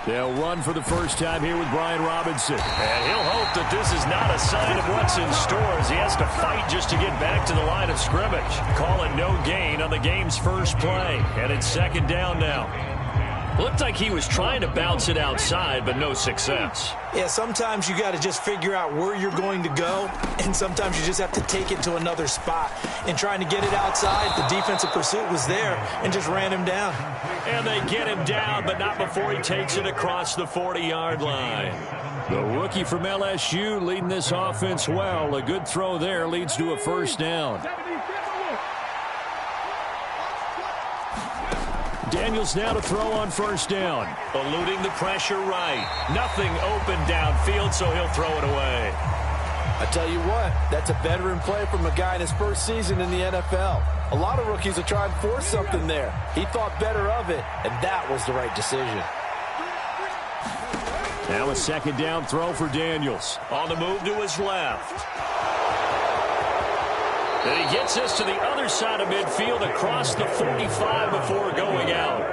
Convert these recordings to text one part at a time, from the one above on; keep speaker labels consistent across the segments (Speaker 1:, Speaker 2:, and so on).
Speaker 1: They'll run for the first time here with Brian Robinson.
Speaker 2: And he'll hope that this is not a sign of what's in store as he has to fight just to get back to the line of scrimmage. Call it no gain on the game's first play. And it's second down now. Looked like he was trying to bounce it outside, but no success.
Speaker 3: Yeah, sometimes you got to just figure out where you're going to go, and sometimes you just have to take it to another spot. And trying to get it outside, the defensive pursuit was there and just ran him down.
Speaker 2: And they get him down, but not before he takes it across the 40-yard line.
Speaker 1: The rookie from LSU leading this offense well. A good throw there leads to a first down. Daniels now to throw on first down.
Speaker 2: Eluding the pressure right. Nothing open downfield, so he'll throw it away.
Speaker 4: I tell you what, that's a veteran play from a guy in his first season in the NFL. A lot of rookies will try and force something there. He thought better of it, and that was the right decision.
Speaker 1: Now a second down throw for Daniels.
Speaker 2: On the move to his left. And he gets this to the other side of midfield across the 45 before going out.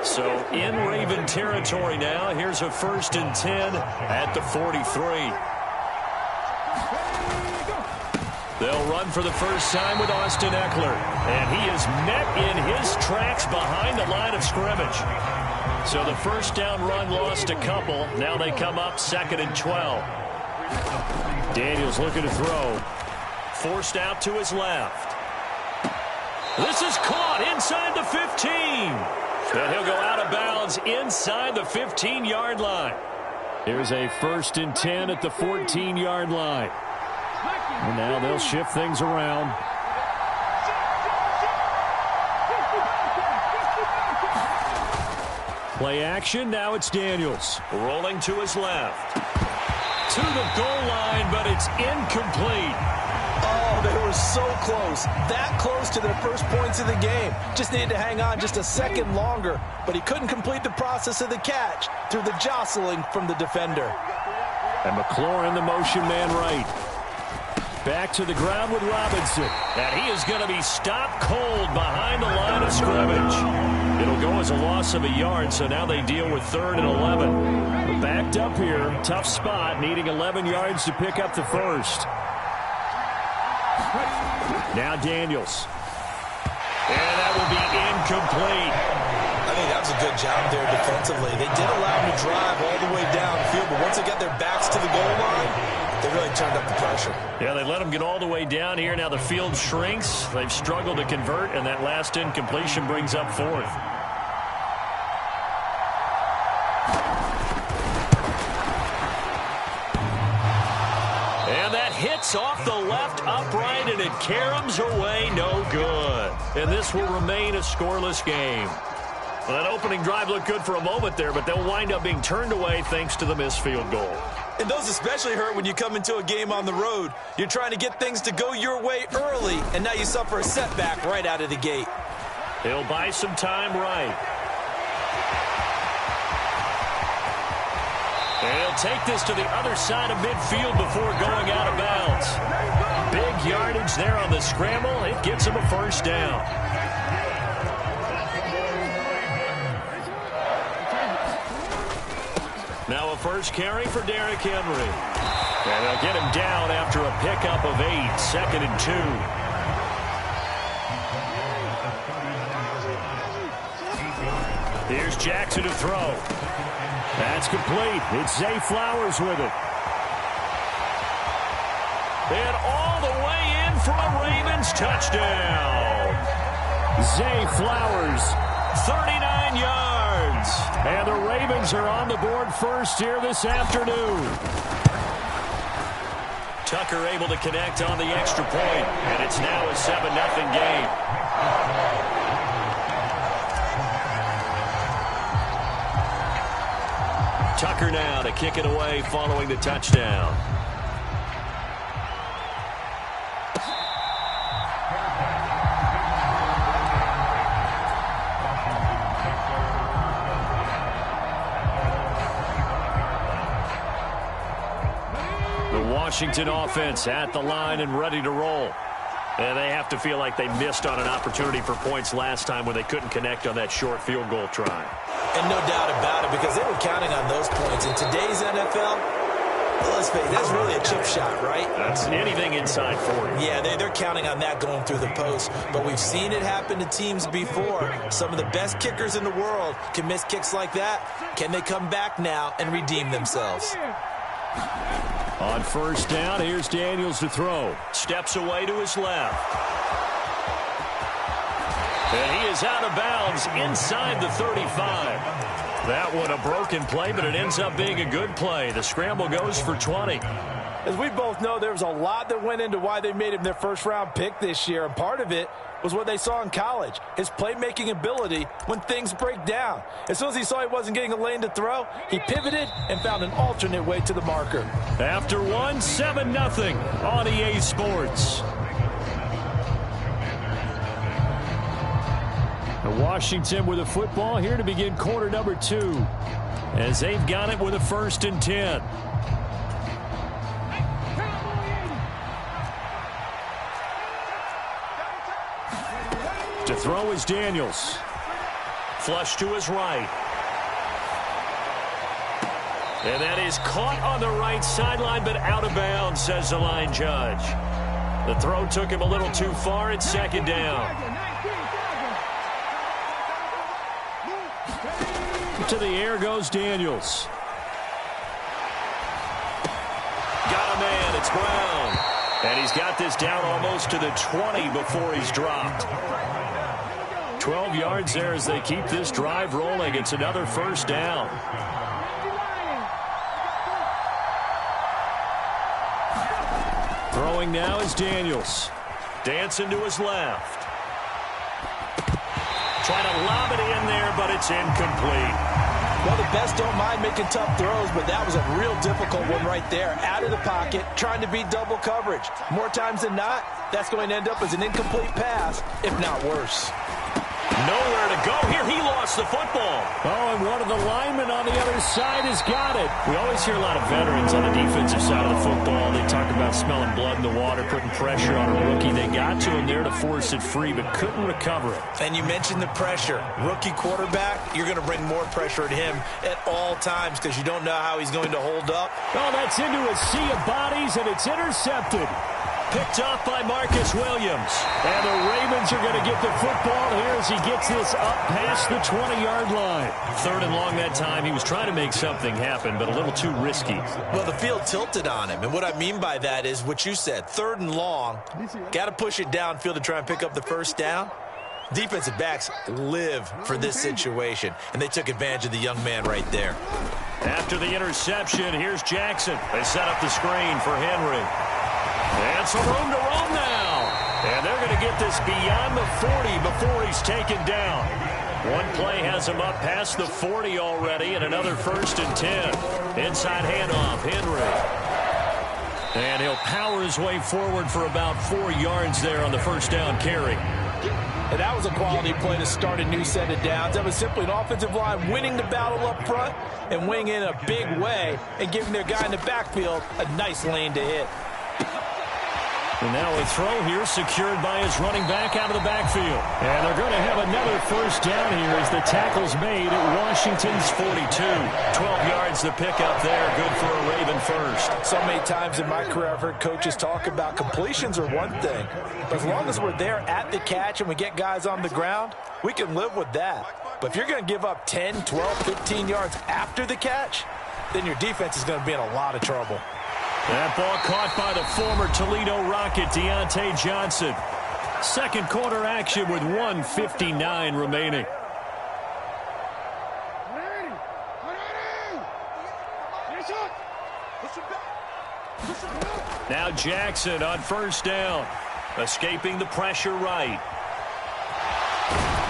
Speaker 2: So in Raven territory now. Here's a 1st and 10 at the 43. They'll run for the first time with Austin Eckler. And he is met in his tracks behind the line of scrimmage. So the first down run lost a couple. Now they come up 2nd and 12.
Speaker 1: Daniels looking to throw.
Speaker 2: Forced out to his left. This is caught inside the 15. And he'll go out of bounds inside the 15-yard line.
Speaker 1: Here's a 1st and 10 at the 14-yard line. And now they'll shift things around. Play action. Now it's Daniels.
Speaker 2: Rolling to his left. To the goal line, but it's incomplete.
Speaker 4: Oh, they were so close. That close to their first points of the game. Just needed to hang on just a second longer, but he couldn't complete the process of the catch through the jostling from the defender.
Speaker 1: And McLaurin, the motion man right. Back to the ground with Robinson.
Speaker 2: And he is going to be stopped cold behind the line of scrimmage. It'll go as a loss of a yard, so now they deal with 3rd and 11.
Speaker 1: Backed up here, tough spot, needing 11 yards to pick up the first. Now Daniels.
Speaker 2: And that will be incomplete.
Speaker 3: I think that was a good job there defensively. They did allow him to drive all the way downfield, but once they got their backs to the goal line, they really turned up the pressure.
Speaker 2: Yeah, they let him get all the way down here. Now the field shrinks. They've struggled to convert, and that last incompletion brings up 4th. And that hits off the left upright, and it caroms away no good. And this will remain a scoreless game. Well, that opening drive looked good for a moment there, but they'll wind up being turned away thanks to the missed field goal.
Speaker 3: And those especially hurt when you come into a game on the road. You're trying to get things to go your way early, and now you suffer a setback right out of the gate.
Speaker 2: He'll buy some time right. And he'll take this to the other side of midfield before going out of bounds. Big yardage there on the scramble. It gets him a first down. Now a first carry for Derrick Henry. And they'll get him down after a pickup of 8, 2nd and 2. Here's Jackson to throw.
Speaker 1: That's complete. It's Zay Flowers with it.
Speaker 2: And all the way in for a Ravens touchdown.
Speaker 1: Zay Flowers.
Speaker 2: 39 yards.
Speaker 1: And the Ravens are on the board first here this afternoon.
Speaker 2: Tucker able to connect on the extra point, and it's now a 7-0 game. Tucker now to kick it away following the touchdown. The Washington offense at the line and ready to roll. And they have to feel like they missed on an opportunity for points last time when they couldn't connect on that short field goal try.
Speaker 3: And no doubt about it, because they were counting on those points. In today's NFL, let's face it, that's really a chip shot, right?
Speaker 2: That's anything inside 40.
Speaker 3: Yeah, they're counting on that going through the post. But we've seen it happen to teams before. Some of the best kickers in the world can miss kicks like that. Can they come back now and redeem themselves?
Speaker 1: On first down, here's Daniels to throw.
Speaker 2: Steps away to his left. And he is out of bounds inside the 35. That one a broken play, but it ends up being a good play. The scramble goes for 20.
Speaker 4: As we both know, there was a lot that went into why they made him their first-round pick this year, and part of it was what they saw in college, his playmaking ability when things break down. As soon as he saw he wasn't getting a lane to throw, he pivoted and found an alternate way to the marker.
Speaker 1: After one, 7-0 on EA Sports. Washington with a football here to begin quarter number 2, as they've got it with a 1st and 10. To throw is Daniels.
Speaker 2: Flush to his right. And that is caught on the right sideline, but out of bounds, says the line judge. The throw took him a little too far. It's 2nd down.
Speaker 1: To the air goes Daniels.
Speaker 2: Got a man. It's Brown. And he's got this down almost to the 20 before he's dropped.
Speaker 1: 12 yards there as they keep this drive rolling. It's another 1st down. Throwing now is Daniels.
Speaker 2: Dancing to his left. Trying to lob it in there, but it's incomplete.
Speaker 4: Well, the best don't mind making tough throws, but that was a real difficult one right there. Out of the pocket, trying to beat double coverage. More times than not, that's going to end up as an incomplete pass, if not worse.
Speaker 2: Nowhere to go here. He lost the football.
Speaker 1: Oh, and one of the linemen on the other side has got it. We always hear a lot of veterans on the defensive side of the football. They talk about smelling blood in the water, putting pressure on a rookie. They got to him there to force it free, but couldn't recover it.
Speaker 3: And you mentioned the pressure. Rookie quarterback, you're going to bring more pressure at him at all times because you don't know how he's going to hold up.
Speaker 1: Oh, that's into a sea of bodies, and it's intercepted.
Speaker 2: Picked off by Marcus Williams.
Speaker 1: And the Ravens are going to get the football here as he gets this up past the 20-yard line.
Speaker 2: 3rd and long that time. He was trying to make something happen, but a little too risky.
Speaker 3: Well, the field tilted on him, and what I mean by that is what you said. 3rd and long, got to push it downfield to try and pick up the 1st down. Defensive backs live for this situation, and they took advantage of the young man right there.
Speaker 2: After the interception, here's Jackson. They set up the screen for Henry. And some room to roam now. And they're going to get this beyond the 40 before he's taken down. One play has him up past the 40 already, and another 1st and 10. Inside handoff, Henry. And he'll power his way forward for about 4 yards there on the 1st down carry.
Speaker 4: And that was a quality play to start a new set of downs. That was simply an offensive line winning the battle up front and winning in a big way and giving their guy in the backfield a nice lane to hit.
Speaker 1: And now a throw here secured by his running back out of the backfield. And they're going to have another 1st down here as the tackle's made at Washington's 42.
Speaker 2: 12 yards to pick up there. Good for a Raven 1st.
Speaker 4: So many times in my career I've heard coaches talk about completions are one thing. But as long as we're there at the catch and we get guys on the ground, we can live with that. But if you're going to give up 10, 12, 15 yards after the catch, then your defense is going to be in a lot of trouble.
Speaker 1: That ball caught by the former Toledo Rocket, Deontay Johnson. 2nd quarter action with 1:59 remaining.
Speaker 2: Now Jackson on 1st down. Escaping the pressure right.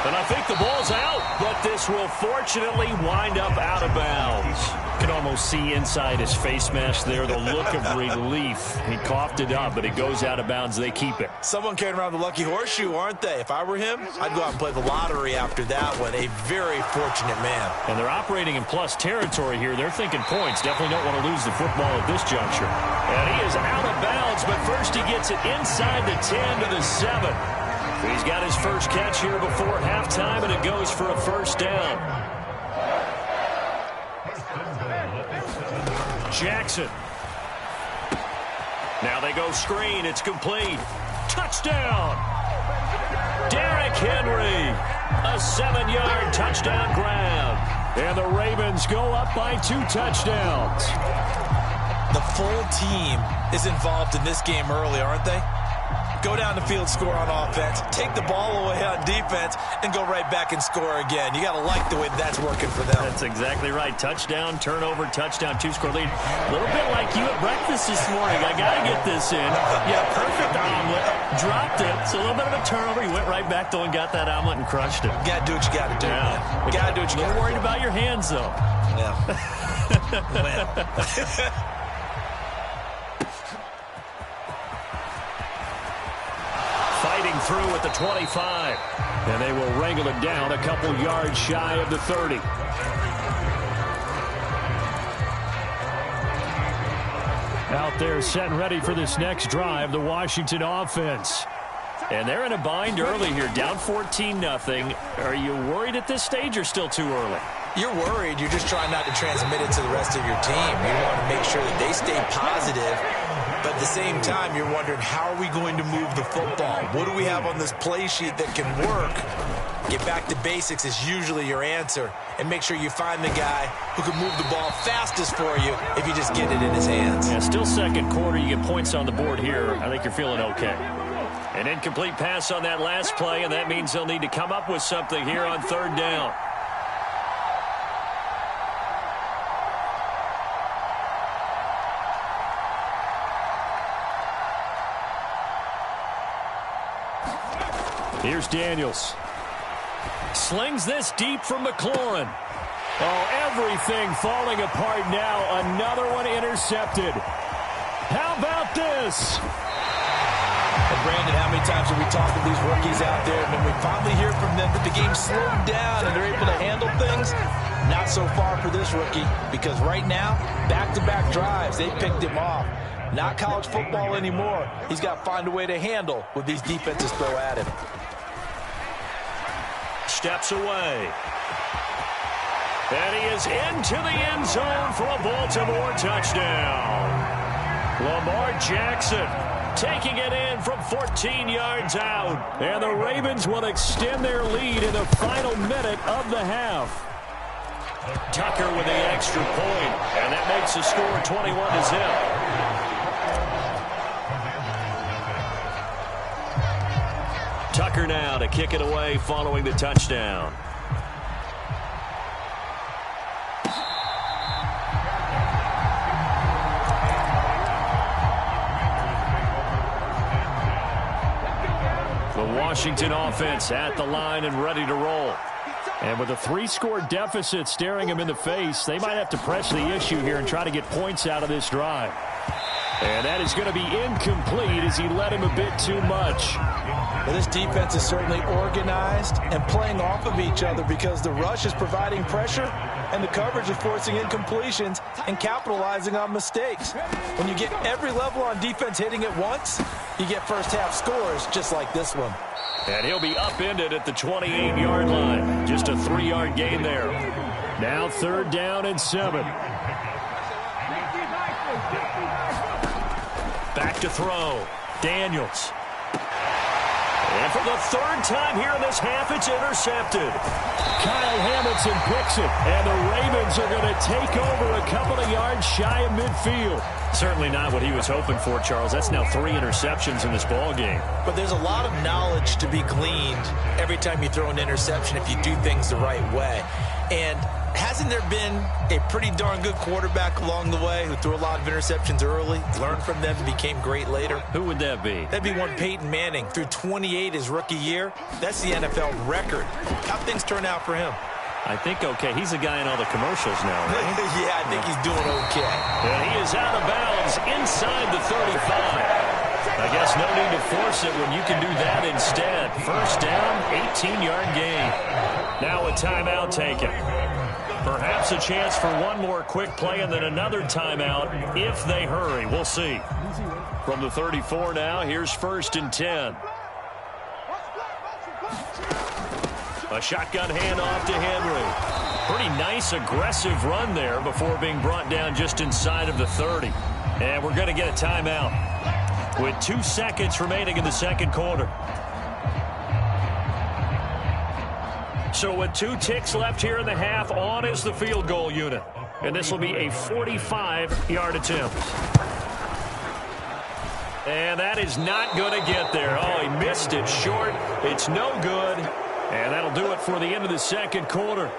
Speaker 2: And I think the ball's out, but this will fortunately wind up out of bounds.
Speaker 1: You can almost see inside his face mask there the look of relief. He coughed it up, but it goes out of bounds. They keep it.
Speaker 3: Someone carrying around the lucky horseshoe, aren't they? If I were him, I'd go out and play the lottery after that one. A very fortunate man.
Speaker 1: And they're operating in plus territory here. They're thinking points. Definitely don't want to lose the football at this juncture.
Speaker 2: And he is out of bounds, but first he gets it inside the 10 to the 7. He's got his first catch here before halftime, and it goes for a first down.
Speaker 1: Jackson.
Speaker 2: Now they go screen. It's complete. Touchdown! Derrick Henry. A 7-yard touchdown grab.
Speaker 1: And the Ravens go up by 2 touchdowns.
Speaker 3: The full team is involved in this game early, aren't they? Go down the field, score on offense, take the ball away on defense, and go right back and score again. You got to like the way that's working for them.
Speaker 1: That's exactly right. Touchdown, turnover, touchdown, 2-score lead. A little bit like you at breakfast this morning. I got to get this in. Yeah, perfect omelet. Dropped it. It's a little bit of a turnover. You went right back, though, and got that omelet and crushed it.
Speaker 3: You got to do what you got to do, man. You got to do what you got to do.
Speaker 1: You're worried about your hands, though.
Speaker 3: Yeah.
Speaker 2: Fighting through at the 25.
Speaker 1: And they will wrangle it down a couple yards shy of the 30. Out there set and ready for this next drive, the Washington offense. And they're in a bind early here, down 14-0. Are you worried at this stage or still too early?
Speaker 3: You're worried. You're just trying not to transmit it to the rest of your team. You want to make sure that they stay positive. But at the same time, you're wondering, how are we going to move the football? What do we have on this play sheet that can work? Get back to basics is usually your answer. And make sure you find the guy who can move the ball fastest for you if you just get it in his hands.
Speaker 1: Yeah, still second quarter. You get points on the board here. I think you're feeling okay.
Speaker 2: An incomplete pass on that last play, and that means they'll need to come up with something here on third down.
Speaker 1: Here's Daniels. Slings this deep from McLaurin. Oh, everything falling apart now. Another one intercepted. How about this?
Speaker 4: And Brandon, how many times have we talked to these rookies out there, and when we finally hear from them that the game slowed down and they're able to handle things? Not so far for this rookie, because right now, back-to-back drives, they picked him off. Not college football anymore. He's got to find a way to handle what these defenses throw at him.
Speaker 2: Steps away. And he is into the end zone for a Baltimore touchdown. Lamar Jackson taking it in from 14 yards out.
Speaker 1: And the Ravens will extend their lead in the final minute of the half.
Speaker 2: Tucker with the extra point, and that makes the score 21-0. Tucker now to kick it away following the touchdown.
Speaker 1: The Washington offense at the line and ready to roll. And with a 3-score deficit staring him in the face, they might have to press the issue here and try to get points out of this drive. And that is going to be incomplete as he led him a bit too much.
Speaker 4: Well, this defense is certainly organized and playing off of each other because the rush is providing pressure and the coverage is forcing incompletions and capitalizing on mistakes. When you get every level on defense hitting at once, you get first-half scores just like this one.
Speaker 2: And he'll be upended at the 28-yard line. Just a 3-yard gain there.
Speaker 1: Now third down and 7.
Speaker 2: Back to throw. Daniels. And for the third time here in this half, it's intercepted.
Speaker 1: Kyle Hamilton picks it, and the Ravens are going to take over a couple of yards shy of midfield. Certainly not what he was hoping for, Charles. That's now 3 interceptions in this ball game.
Speaker 3: But there's a lot of knowledge to be gleaned every time you throw an interception if you do things the right way. And hasn't there been a pretty darn good quarterback along the way who threw a lot of interceptions early, learned from them, and became great later?
Speaker 1: Who would that be?
Speaker 3: That'd be one Peyton Manning. Threw 28 his rookie year. That's the NFL record. How things turn out for him?
Speaker 1: I think okay. He's a guy in all the commercials now, right?
Speaker 3: Yeah, I think he's doing okay.
Speaker 2: And he is out of bounds inside the 35. I guess no need to force it when you can do that instead. First down, 18-yard gain. Now a timeout taken. Perhaps a chance for one more quick play and then another timeout if they hurry. We'll see. From the 34 now, here's 1st and 10. A shotgun handoff to Henry. Pretty nice, aggressive run there before being brought down just inside of the 30. And we're going to get a timeout with 2 seconds remaining in the second quarter. So with 2 ticks left here in the half, on is the field goal unit. And this will be a 45-yard attempt. And that is not going to get there. Oh, he missed it short. It's no good. And that'll do it for the end of the second quarter.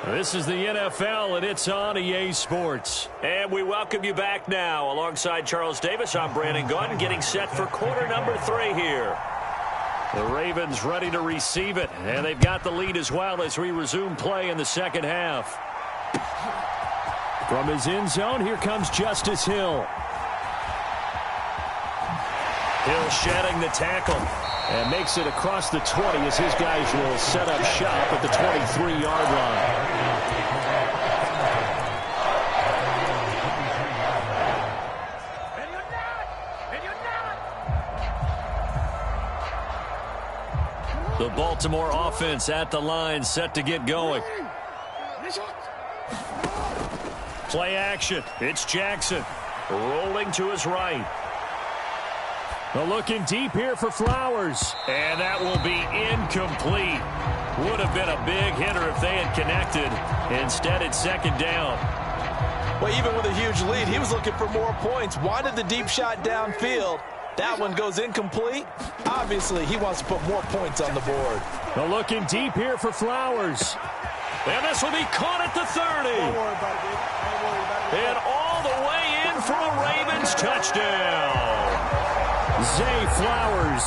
Speaker 2: This is the NFL, and it's on EA Sports. And we welcome you back now. Alongside Charles Davis, I'm Brandon Gaudin, getting set for quarter number 3 here. The Ravens ready to receive it, and they've got the lead as well as we resume play in the second half. From his end zone, here comes Justice Hill. Hill shedding the tackle and makes it across the 20 as his guys will set up shop at the 23-yard line. The Baltimore offense at the line, set to get going. Play action. It's Jackson rolling to his right. Looking deep here for Flowers. And that will be incomplete. Would have been a big hitter if they had connected. Instead, it's second down.
Speaker 4: Well, even with a huge lead, he was looking for more points. Wanted the deep shot downfield. That one goes incomplete. Obviously, he wants to put more points on the board.
Speaker 1: Looking deep here for Flowers.
Speaker 2: And this will be caught at the 30.
Speaker 5: Don't worry about it, dude. Don't worry about it.
Speaker 2: And all the way in for a Ravens touchdown.
Speaker 1: Zay Flowers.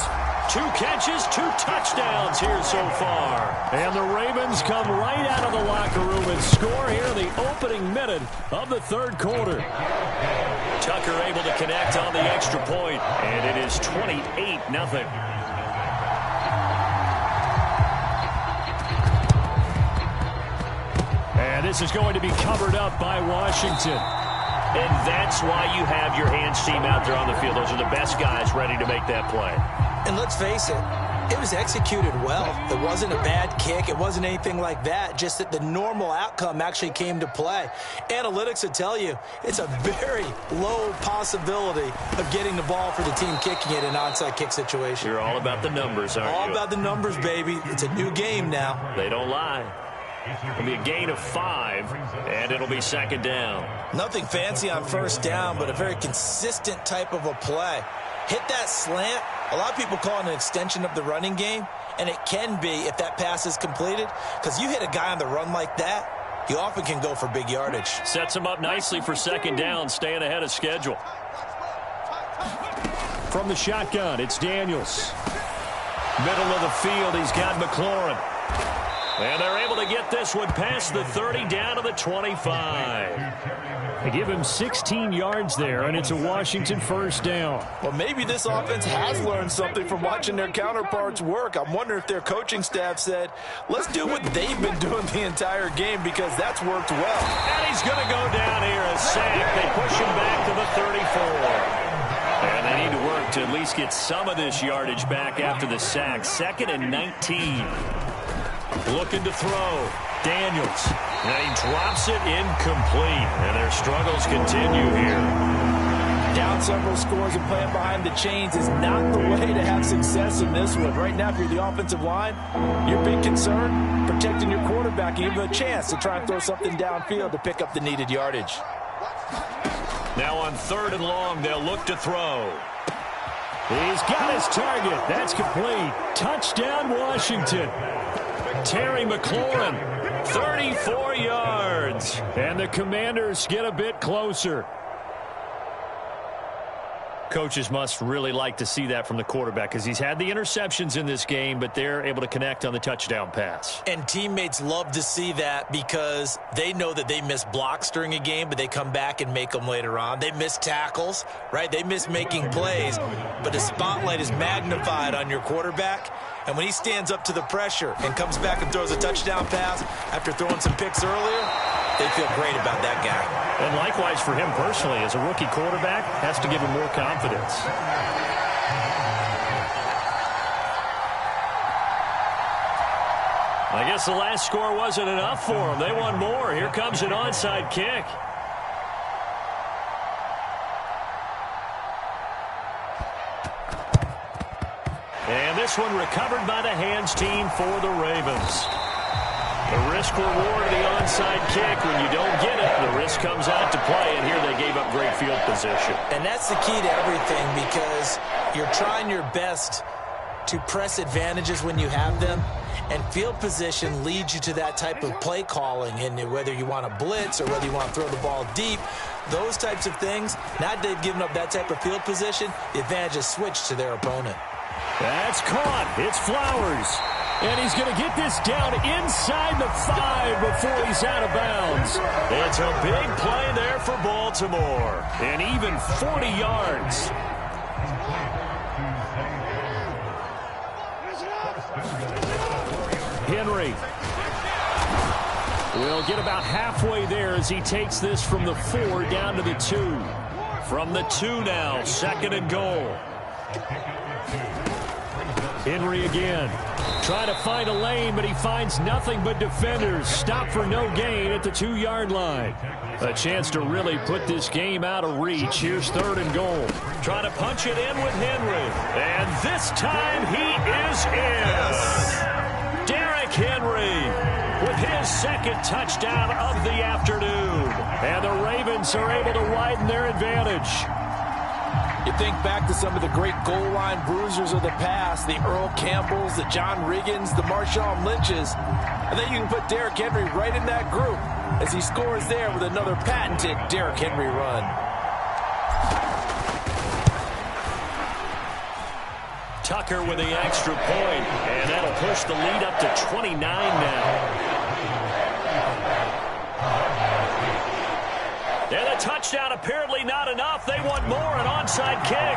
Speaker 2: 2 catches, 2 touchdowns here so far.
Speaker 1: And the Ravens come right out of the locker room and score here in the opening minute of the third quarter.
Speaker 2: Tucker able to connect on the extra point, and it is 28-0.
Speaker 1: And this is going to be covered up by Washington.
Speaker 2: And that's why you have your hands team out there on the field. Those are the best guys ready to make that play.
Speaker 3: And let's face it, it was executed well. It wasn't a bad kick. It wasn't anything like that. Just that the normal outcome actually came to play. Analytics will tell you it's a very low possibility of getting the ball for the team kicking it in an onside kick situation.
Speaker 2: You're all about the numbers, aren't you?
Speaker 3: All about the numbers, baby. It's a new game now.
Speaker 2: They don't lie. It'll be a gain of 5, and it'll be second down.
Speaker 3: Nothing fancy on first down, but a very consistent type of a play. Hit that slant. A lot of people call it an extension of the running game, and it can be if that pass is completed, because you hit a guy on the run like that, you often can go for big yardage.
Speaker 2: Sets him up nicely for second down, staying ahead of schedule.
Speaker 1: From the shotgun, it's Daniels. Middle of the field, he's got McLaurin.
Speaker 2: And they're able to get this one past the 30 down to the 25.
Speaker 1: They give him 16 yards there, and it's a Washington first down.
Speaker 4: Well, maybe this offense has learned something from watching their counterparts work. I'm wondering if their coaching staff said, let's do what they've been doing the entire game, because that's worked well.
Speaker 2: And he's going to go down here, a sack. They push him back to the 34.
Speaker 1: And they need to work to at least get some of this yardage back after the sack. 2nd and 19. Looking to throw. Daniels.
Speaker 2: And he drops it incomplete. And their struggles continue here.
Speaker 4: Down several scores and playing behind the chains is not the way to have success in this one. Right now, if you're the offensive line, your big concern, protecting your quarterback, and give him a chance to try and throw something downfield to pick up the needed yardage.
Speaker 2: Now on 3rd and long, they'll look to throw.
Speaker 1: He's got his target. That's complete. Touchdown, Washington. Terry McLaurin, 34 yards. And the Commanders get a bit closer. Coaches must really like to see that from the quarterback because he's had the interceptions in this game, but they're able to connect on the touchdown pass.
Speaker 3: And teammates love to see that because they know that they miss blocks during a game, but they come back and make them later on. They miss tackles, right? They miss making plays, but the spotlight is magnified on your quarterback. And when he stands up to the pressure and comes back and throws a touchdown pass after throwing some picks earlier, they feel great about that guy.
Speaker 1: And likewise for him personally, as a rookie quarterback, has to give him more confidence. I guess the last score wasn't enough for them. They want more. Here comes an onside kick. And this one recovered by the hands team for the Ravens. The risk-reward of the onside kick, when you don't get it, the risk comes out to play, and here they gave up great field position.
Speaker 3: And that's the key to everything because you're trying your best to press advantages when you have them, and field position leads you to that type of play calling, and whether you want to blitz or whether you want to throw the ball deep, those types of things, now that they've given up that type of field position, the advantage is switched to their opponent.
Speaker 1: That's caught. It's Flowers. And he's going to get this down inside the 5 before he's out of bounds.
Speaker 2: It's a big play there for Baltimore.
Speaker 1: And even 40 yards. Henry will get about halfway there as he takes this from the 4 down to the 2.
Speaker 2: From the 2 now, 2nd and goal.
Speaker 1: Henry again. Trying to find a lane, but he finds nothing but defenders. Stop for no gain at the 2-yard line. A chance to really put this game out of reach. Here's 3rd and goal.
Speaker 2: Trying to punch it in with Henry. And this time he is in. Derrick Henry with his 2nd touchdown of the afternoon.
Speaker 1: And the Ravens are able to widen their advantage.
Speaker 4: You think back to some of the great goal line bruisers of the past, the Earl Campbells, the John Riggins, the Marshawn Lynches. And then you can put Derrick Henry right in that group as he scores there with another patented Derrick Henry run.
Speaker 2: Tucker with the extra point, and that'll push the lead up to 29 now. And a touchdown apparently not enough. They want more, an onside kick.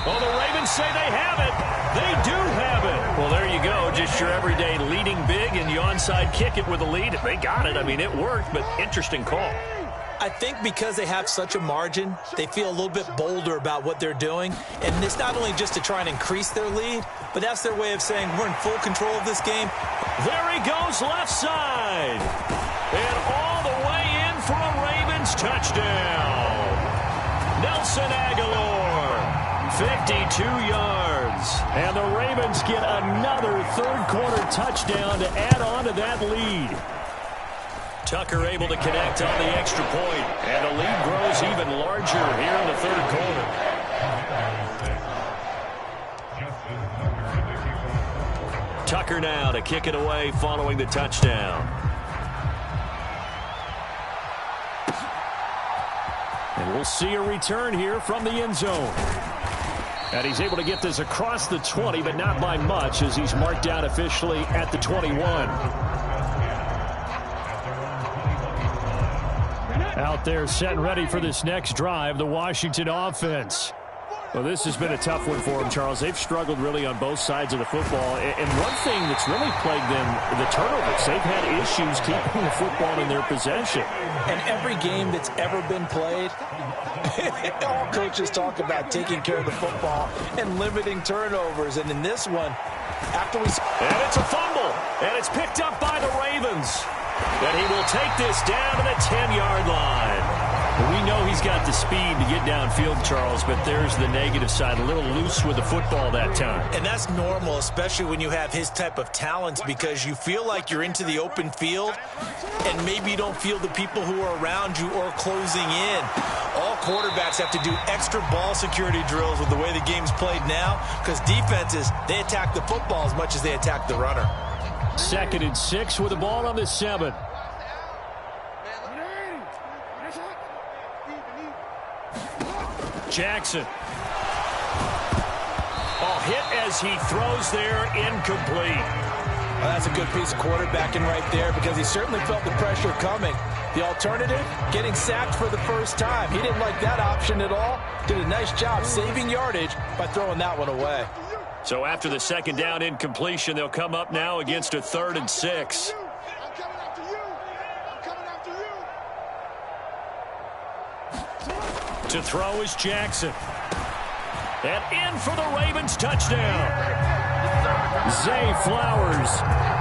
Speaker 1: Well, the Ravens say they have it. They do have it.
Speaker 2: Well, there you go. Just your everyday leading big, and you onside kick it with a lead. They got it. I mean, it worked, but interesting call.
Speaker 3: I think because they have such a margin, they feel a little bit bolder about what they're doing. And it's not only just to try and increase their lead, but that's their way of saying we're in full control of this game.
Speaker 2: There he goes left side. And all the way in for a Ravens touchdown. Nelson Aguilar, 52 yards.
Speaker 1: And the Ravens get another third-quarter touchdown to add on to that lead.
Speaker 2: Tucker able to connect on the extra point, and the lead grows even larger here in the 3rd quarter. Tucker now to kick it away following the touchdown.
Speaker 1: And we'll see a return here from the end zone. And he's able to get this across the 20, but not by much as he's marked down officially at the 21. Out there set and ready for this next drive, the Washington offense. Well, this has been a tough one for them, Charles. They've struggled really on both sides of the football. And one thing that's really plagued them, the turnovers. They've had issues keeping the football in their possession.
Speaker 4: And every game that's ever been played, all coaches talk about taking care of the football and limiting turnovers. And in this one, after we...
Speaker 2: And it's a fumble. And it's picked up by the Ravens. And he will take this down to the 10-yard line.
Speaker 1: We know he's got the speed to get downfield, Charles, but there's the negative side. A little loose with the football that time.
Speaker 3: And that's normal, especially when you have his type of talents, because you feel like you're into the open field and maybe you don't feel the people who are around you or closing in. All quarterbacks have to do extra ball security drills with the way the game's played now, because defenses, they attack the football as much as they attack the runner.
Speaker 1: 2nd and 6 with the ball on the 7. Jackson. Oh, hit as he throws there, incomplete.
Speaker 4: Well, that's a good piece of quarterbacking right there, because he certainly felt the pressure coming. The alternative, getting sacked for the first time. He didn't like that option at all. Did a nice job saving yardage by throwing that one away.
Speaker 1: So after the 2nd down incompletion, they'll come up now against a 3rd and 6. To throw is Jackson. And in for the Ravens touchdown. Zay Flowers,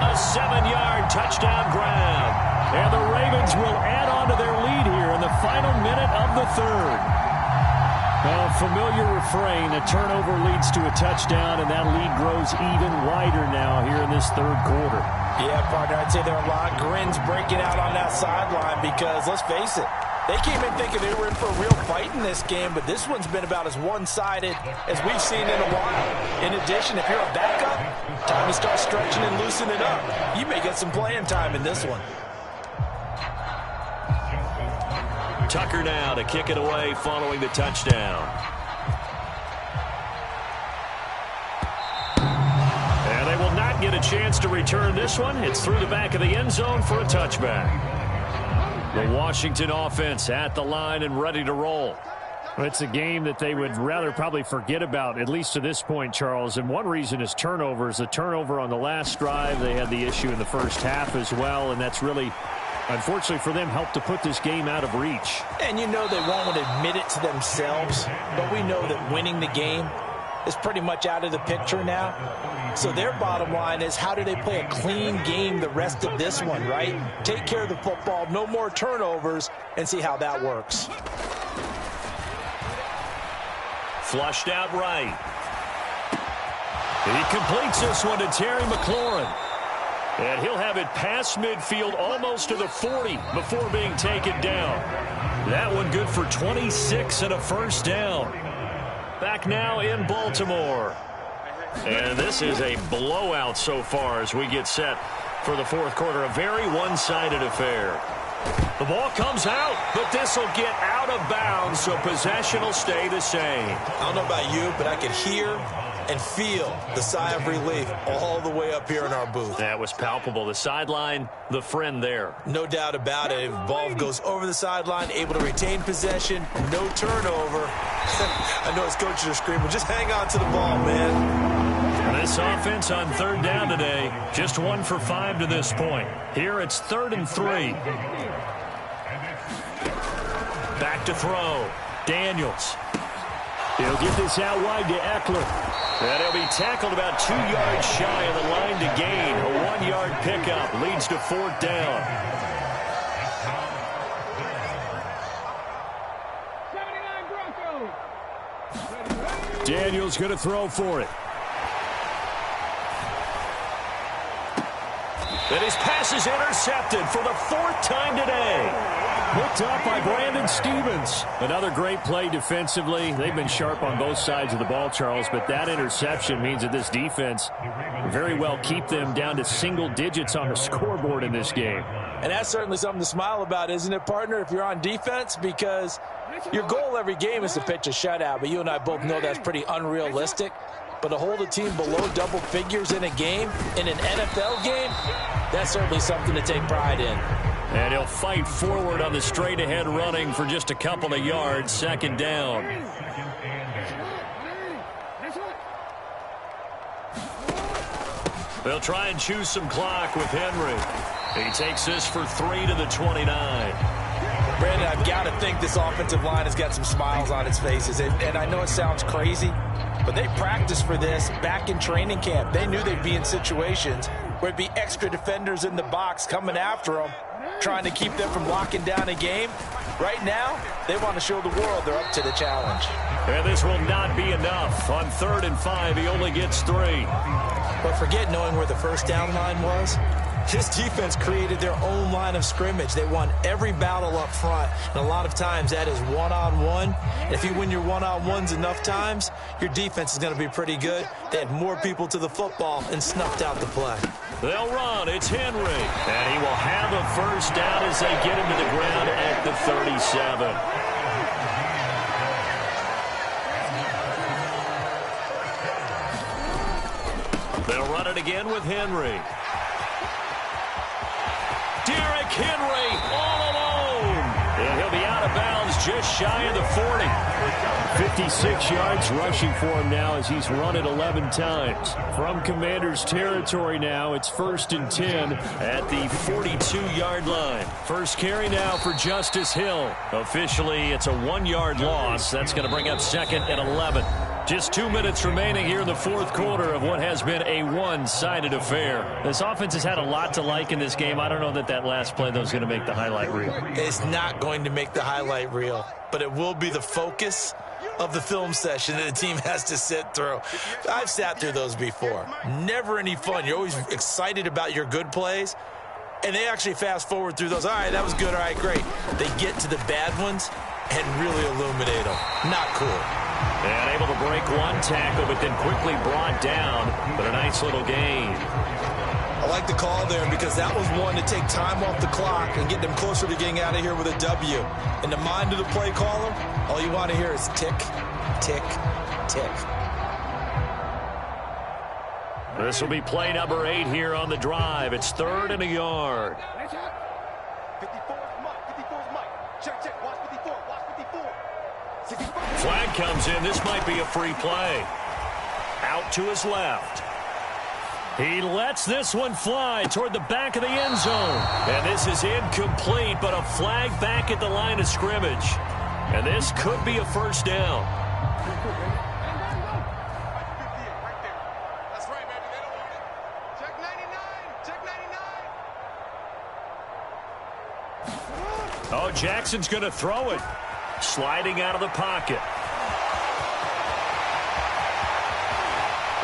Speaker 1: a 7-yard touchdown grab. And the Ravens will add on to their lead here in the final minute of the 3rd. A familiar refrain, a turnover leads to a touchdown, and that lead grows even wider now here in this 3rd quarter.
Speaker 4: Yeah, partner, I'd say there are a lot of grins breaking out on that sideline, because, let's face it, they came in thinking they were in for a real fight in this game, but this one's been about as one-sided as we've seen in a while. In addition, if you're a backup, time to start stretching and loosening up. You may get some playing time in this one.
Speaker 2: Tucker now to kick it away following the touchdown. And they will not get a chance to return this one. It's through the back of the end zone for a touchback. The Washington offense at the line and ready to roll.
Speaker 1: It's a game that they would rather probably forget about, at least to this point, Charles. And one reason is turnovers. The turnover on the last drive, they had the issue in the first half as well, and that's really, unfortunately for them, helped to put this game out of reach.
Speaker 4: And you know they won't admit it to themselves, but we know that winning the game is pretty much out of the picture now. So their bottom line is, how do they play a clean game the rest of this one, right? Take care of the football, no more turnovers, and see how that works.
Speaker 2: Flushed out right.
Speaker 1: He completes this one to Terry McLaurin. And he'll have it past midfield almost to the 40 before being taken down. That one good for 26 and a first down. Back now in Baltimore. And this is a blowout so far as we get set for the 4th quarter. A very one-sided affair. The ball comes out, but this will get out of bounds, so possession will stay the same.
Speaker 3: I don't know about you, but I could hear and feel the sigh of relief all the way up here in our booth.
Speaker 2: That was palpable. The sideline, the friend there.
Speaker 3: No doubt about it. If ball goes over the sideline, able to retain possession, no turnover. I know his coaches are screaming, just hang on to the ball, man.
Speaker 1: This offense on 3rd down today, just 1 for 5 to this point. Here it's 3rd and 3. Back to throw. Daniels. He'll get this out wide to Eckler.
Speaker 2: And he'll be tackled about 2 yards shy of the line to gain. A 1-yard pickup leads to 4th down.
Speaker 1: Daniels going to throw for it.
Speaker 2: And his pass is intercepted for the 4th time today.
Speaker 1: Picked up by Brandon Stevens. Another great play defensively. They've been sharp on both sides of the ball, Charles, but that interception means that this defense very well keep them down to single digits on the scoreboard in this game.
Speaker 4: And that's certainly something to smile about, isn't it, partner, if you're on defense? Because your goal every game is to pitch a shutout, but you and I both know that's pretty unrealistic. But to hold a team below double figures in a game, in an NFL game, that's certainly something to take pride in.
Speaker 2: And he'll fight forward on the straight-ahead running for just a couple of yards. 2nd down. They'll try and choose some clock with Henry. He takes this for 3 to the 29.
Speaker 4: Brandon, I've got to think this offensive line has got some smiles on its faces. And I know it sounds crazy, but they practiced for this back in training camp. They knew they'd be in situations where it'd be extra defenders in the box coming after them, trying to keep them from locking down a game. Right now, they want to show the world they're up to the challenge.
Speaker 2: And this will not be enough. On 3rd and 5, he only gets 3.
Speaker 3: But forget knowing where the first down line was. His defense created their own line of scrimmage. They won every battle up front, and a lot of times that is one-on-one. And if you win your one-on-ones enough times, your defense is going to be pretty good. They had more people to the football and snuffed out the play.
Speaker 2: They'll run. It's Henry. And he will have a first down as they get him to the ground at the 37. They'll run it again with Henry. Derrick Henry all alone. And he'll be out of bounds just shy of the 40.
Speaker 1: 56 yards rushing for him now as he's run it 11 times. From Commanders territory now, it's 1st and 10 at the 42-yard line. First carry now for Justice Hill. Officially, it's a 1-yard loss. That's going to bring up 2nd and 11. Just 2 minutes remaining here in the 4th quarter of what has been a one-sided affair. This offense has had a lot to like in this game. I don't know that last play, though, is going to make the highlight reel.
Speaker 3: It's not going to make the highlight reel, but it will be the focus of the film session that the team has to sit through. I've sat through those before. Never any fun. You're always excited about your good plays, and they actually fast forward through those. All right, that was good. All right, great. They get to the bad ones and really illuminate them. Not cool.
Speaker 2: And able to break one tackle, but then quickly brought down. But a nice little gain.
Speaker 3: I like the call there because that was one to take time off the clock and get them closer to getting out of here with a W. In the mind of the play caller, all you want to hear is tick, tick, tick.
Speaker 2: This will be play number 8 here on the drive. It's 3rd and a yard.
Speaker 5: 54's Mike. Check. Watch 54.
Speaker 2: Flag comes in. This might be a free play. Out to his left. He lets this one fly toward the back of the end zone. And this is incomplete, but a flag back at the line of scrimmage. And this could be a first down.
Speaker 5: That's right, baby. They don't want it. Check 99.
Speaker 2: Oh, Jackson's going to throw it. Sliding out of the pocket.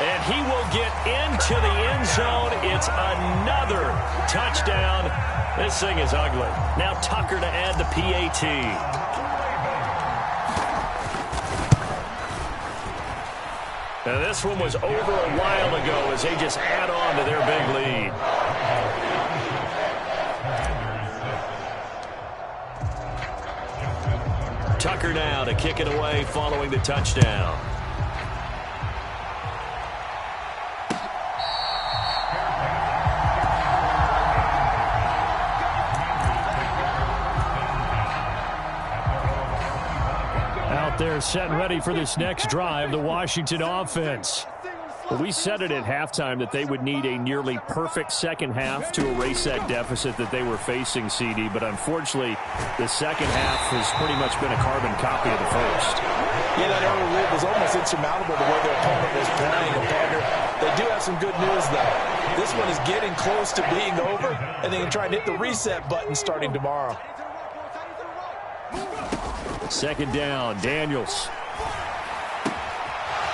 Speaker 2: And he will get into the end zone. It's another touchdown. This thing is ugly. Now Tucker to add the PAT. And this one was over a while ago as they just add on to their big lead. Tucker now to kick it away following the touchdown.
Speaker 1: Out there set and ready for this next drive, the Washington offense. We said it at halftime that they would need a nearly perfect second half to erase that deficit that they were facing, CD. But unfortunately, the second half has pretty much been a carbon copy of the first.
Speaker 4: Yeah, that early lead was almost insurmountable the way their opponent was playing. And partner, they do have some good news, though. This one is getting close to being over, and they can try and hit the reset button starting tomorrow.
Speaker 1: Second down, Daniels.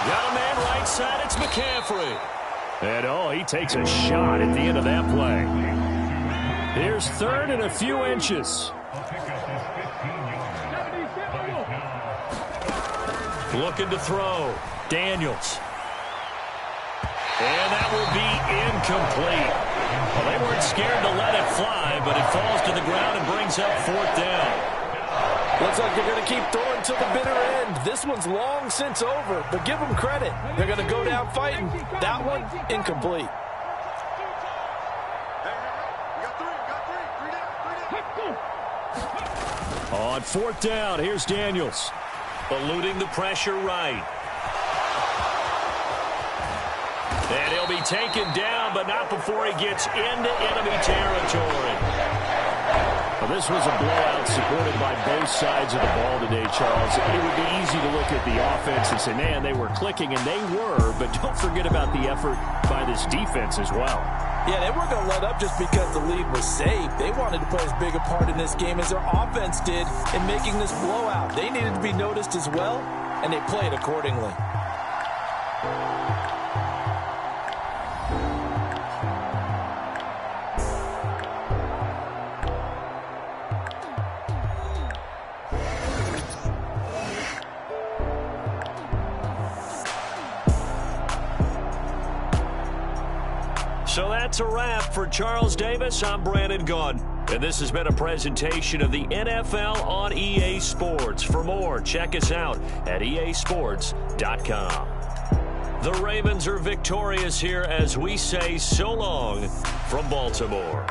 Speaker 2: Got a man right side, it's McCaffrey.
Speaker 1: And, he takes a shot at the end of that play. Here's 3rd and a few inches.
Speaker 2: Looking to throw. Daniels. And that will be incomplete. Well, they weren't scared to let it fly, but it falls to the ground and brings up 4th down.
Speaker 4: Looks like they're going to keep throwing till the bitter end. This one's long since over, but give them credit. They're going to go down fighting. That one, incomplete.
Speaker 1: On 4th down, here's Daniels.
Speaker 2: Eluding the pressure right. And he'll be taken down, but not before he gets into enemy territory.
Speaker 1: Well, this was a blowout supported by both sides of the ball today, Charles. It would be easy to look at the offense and say, man, they were clicking, and they were, but don't forget about the effort by this defense as well.
Speaker 4: Yeah, they weren't going to let up just because the lead was safe. They wanted to play as big a part in this game as their offense did in making this blowout. They needed to be noticed as well, and they played accordingly.
Speaker 2: So that's a wrap for Charles Davis. I'm Brandon Gunn. And this has been a presentation of the NFL on EA Sports. For more, check us out at easports.com. The Ravens are victorious here as we say so long from Baltimore.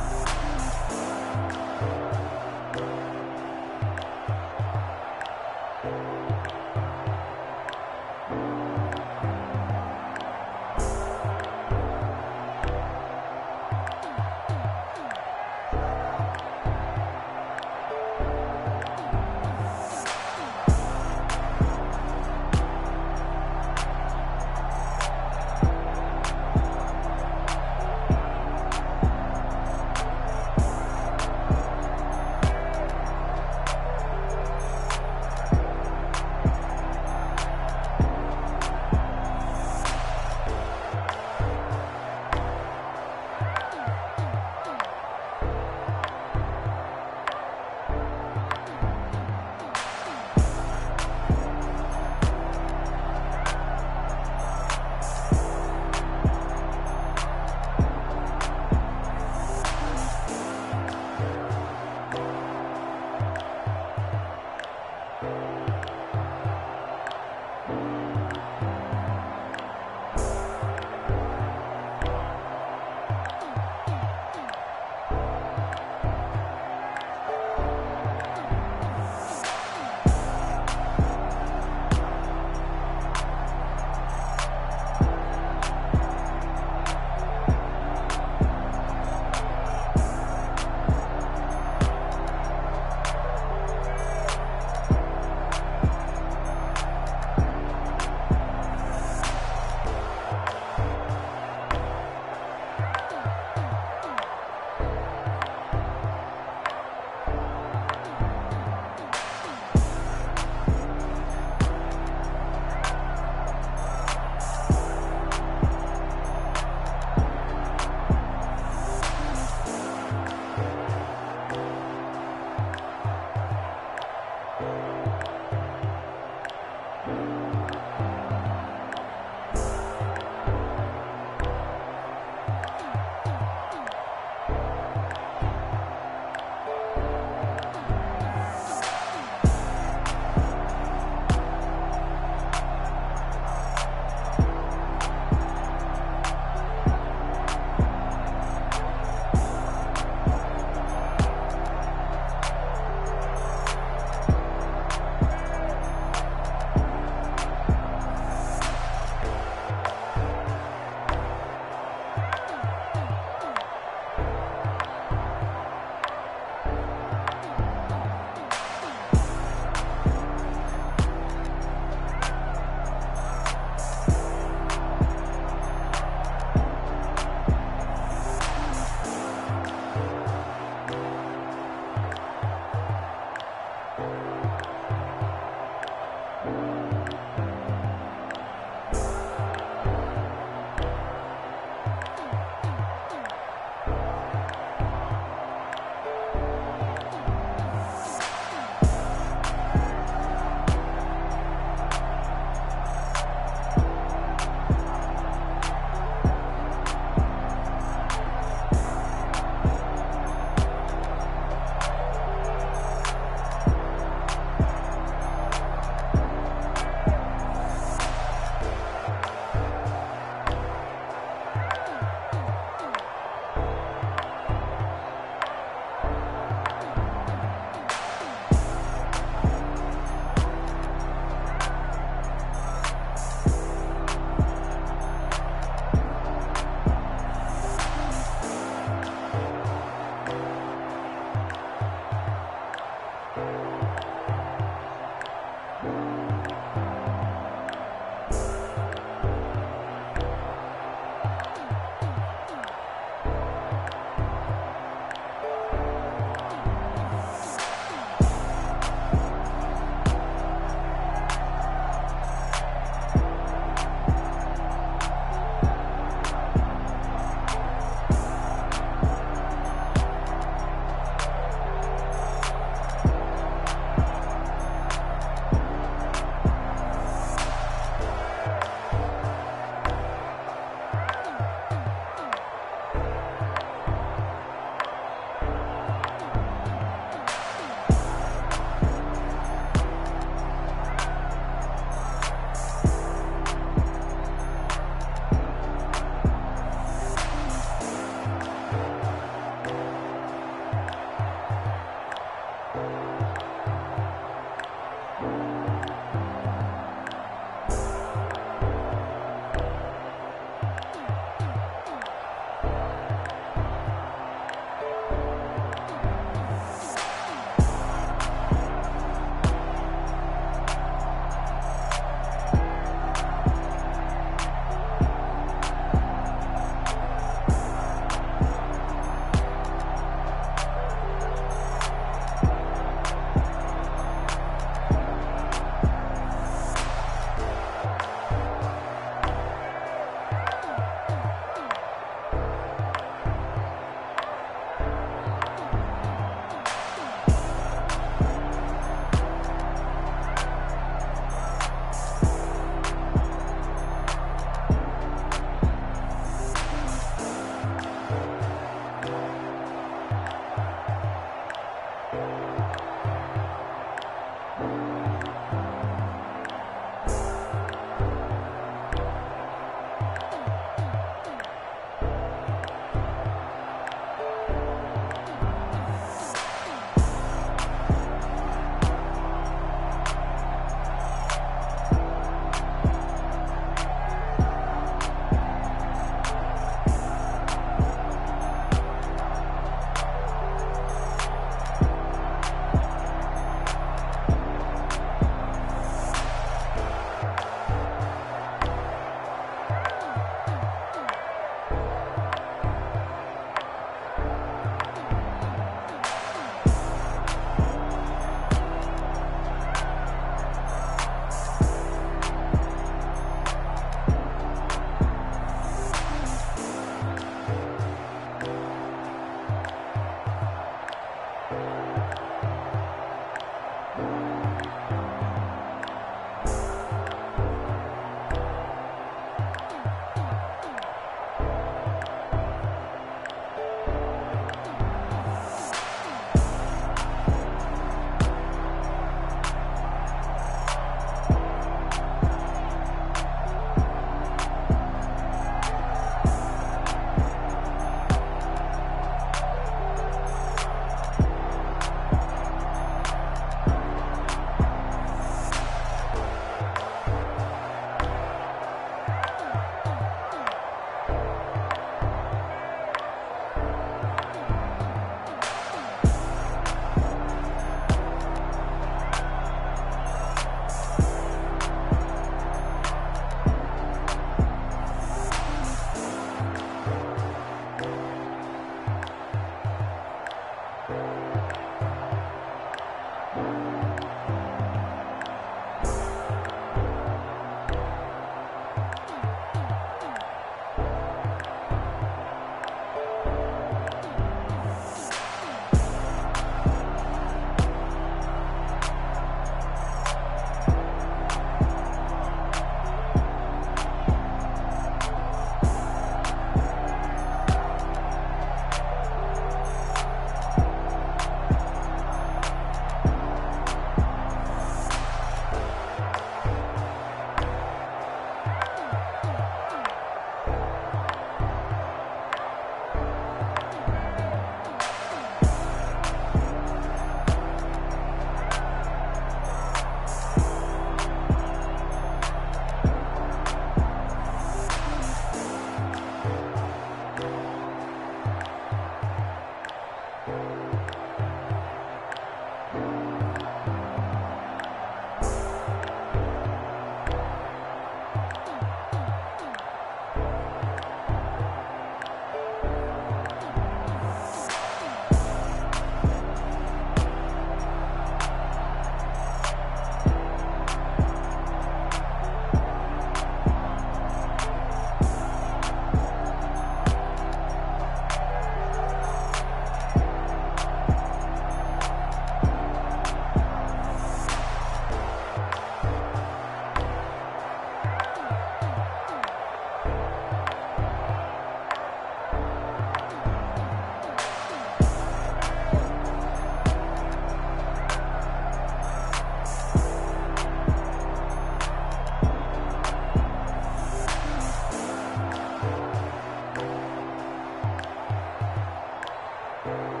Speaker 6: you.